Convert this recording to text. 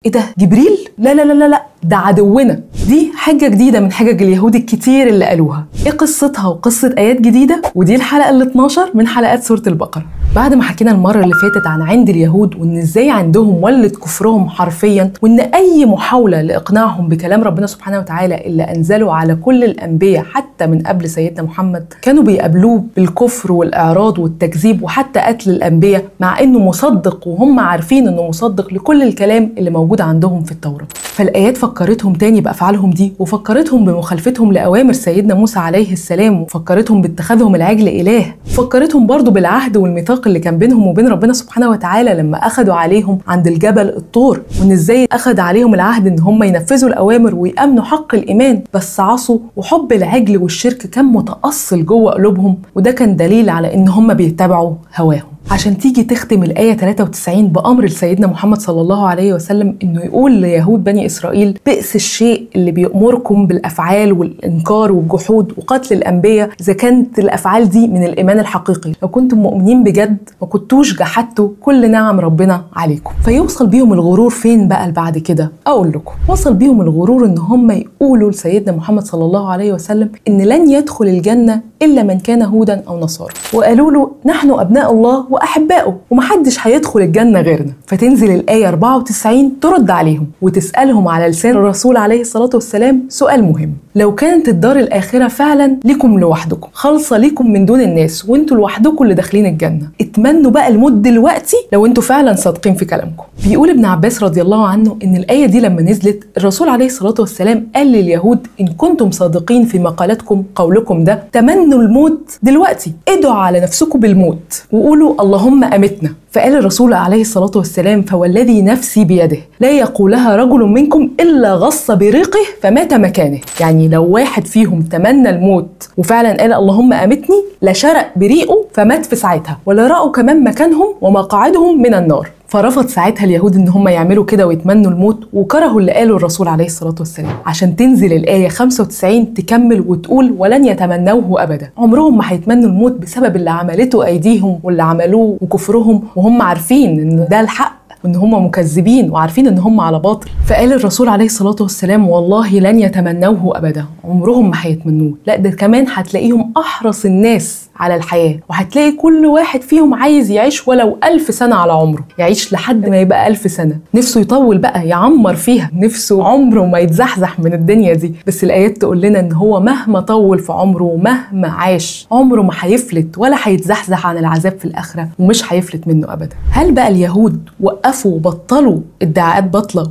ايه ده جبريل؟ لا لا لا لا لا، ده عدونا. دي حاجة جديدة من حجج اليهود الكتير اللي قالوها. ايه قصتها وقصة آيات جديدة؟ ودي الحلقة ال 12 من حلقات سورة البقرة. بعد ما حكينا المرة اللي فاتت عن عند اليهود وان ازاي عندهم ولد كفرهم حرفيا، وان اي محاولة لاقناعهم بكلام ربنا سبحانه وتعالى اللي انزله على كل الانبياء حتى من قبل سيدنا محمد كانوا بيقابلوه بالكفر والاعراض والتكذيب وحتى قتل الانبياء، مع انه مصدق وهم عارفين انه مصدق لكل الكلام اللي موجود عندهم في التوراة. فالآيات فكرتهم تاني بأفعالهم دي، وفكرتهم بمخالفتهم لأوامر سيدنا موسى عليه السلام، وفكرتهم باتخاذهم العجل إله، وفكرتهم برضو بالعهد والميثاق اللي كان بينهم وبين ربنا سبحانه وتعالى لما أخدوا عليهم عند الجبل الطور، وإن إزاي أخد عليهم العهد إن هم ينفذوا الأوامر ويأمنوا حق الإيمان، بس عصوا وحب العجل والشرك كان متأصل جوه قلوبهم، وده كان دليل على إن هم بيتبعوا هواهم. عشان تيجي تختم الآية 93 بأمر لسيدنا محمد صلى الله عليه وسلم إنه يقول ليهود بني إسرائيل: بئس الشيء اللي بيأمركم بالأفعال والإنكار والجحود وقتل الأنبياء إذا كانت الأفعال دي من الإيمان الحقيقي. لو كنتم مؤمنين بجد ما كنتوش جحدتوا كل نعم ربنا عليكم. فيوصل بيهم الغرور فين بقى بعد كده؟ أقول لكم، وصل بيهم الغرور إن هم يقولوا لسيدنا محمد صلى الله عليه وسلم إن لن يدخل الجنة إلا من كان هودا أو نصارى، وقالوا له: نحن أبناء الله وأحبائه ومحدش هيدخل الجنة غيرنا. فتنزل الآية 94 ترد عليهم وتسألهم على لسان الرسول عليه الصلاة والسلام سؤال مهم: لو كانت الدار الآخرة فعلا لكم لوحدكم، خالصة لكم من دون الناس، وانتوا لوحدكم اللي داخلين الجنة، اتمنوا بقى الموت دلوقتي لو انتوا فعلا صادقين في كلامكم. بيقول ابن عباس رضي الله عنه إن الآية دي لما نزلت الرسول عليه الصلاة والسلام قال لليهود: إن كنتم صادقين في مقالتكم قولكم ده، تمنوا الموت دلوقتي، ادعوا على نفسكم بالموت وقولوا اللهم أمتنا. فقال الرسول عليه الصلاة والسلام: فوالذي نفسي بيده لا يقولها رجل منكم إلا غص بريقه فمات مكانه. يعني لو واحد فيهم تمنى الموت وفعلا قال اللهم أمتني لشرق بريقه فمات في ساعتها، ولا رأوا كمان مكانهم ومقاعدهم من النار. فرفض ساعتها اليهود ان هم يعملوا كده ويتمنوا الموت، وكرهوا اللي قاله الرسول عليه الصلاة والسلام، عشان تنزل الآية 95 تكمل وتقول: ولن يتمنوه أبدا. عمرهم ما هيتمنوا الموت بسبب اللي عملته أيديهم واللي عملوه وكفرهم، وهم عارفين ان ده الحق وان هم مكذبين وعارفين ان هم على باطل. فقال الرسول عليه الصلاة والسلام: والله لن يتمنوه أبدا، عمرهم ما هيتمنوه. لا، ده كمان هتلاقيهم أحرص الناس على الحياة، وهتلاقي كل واحد فيهم عايز يعيش ولو 1000 سنة على عمره، يعيش لحد ما يبقى 1000 سنة، نفسه يطول بقى يعمر فيها، نفسه عمره ما يتزحزح من الدنيا دي. بس الآيات تقول لنا ان هو مهما طول في عمره ومهما عاش عمره ما هيفلت ولا هيتزحزح عن العذاب في الآخرة، ومش هيفلت منه أبدا. هل بقى اليهود وقفوا وبطلوا ادعاءات باطلة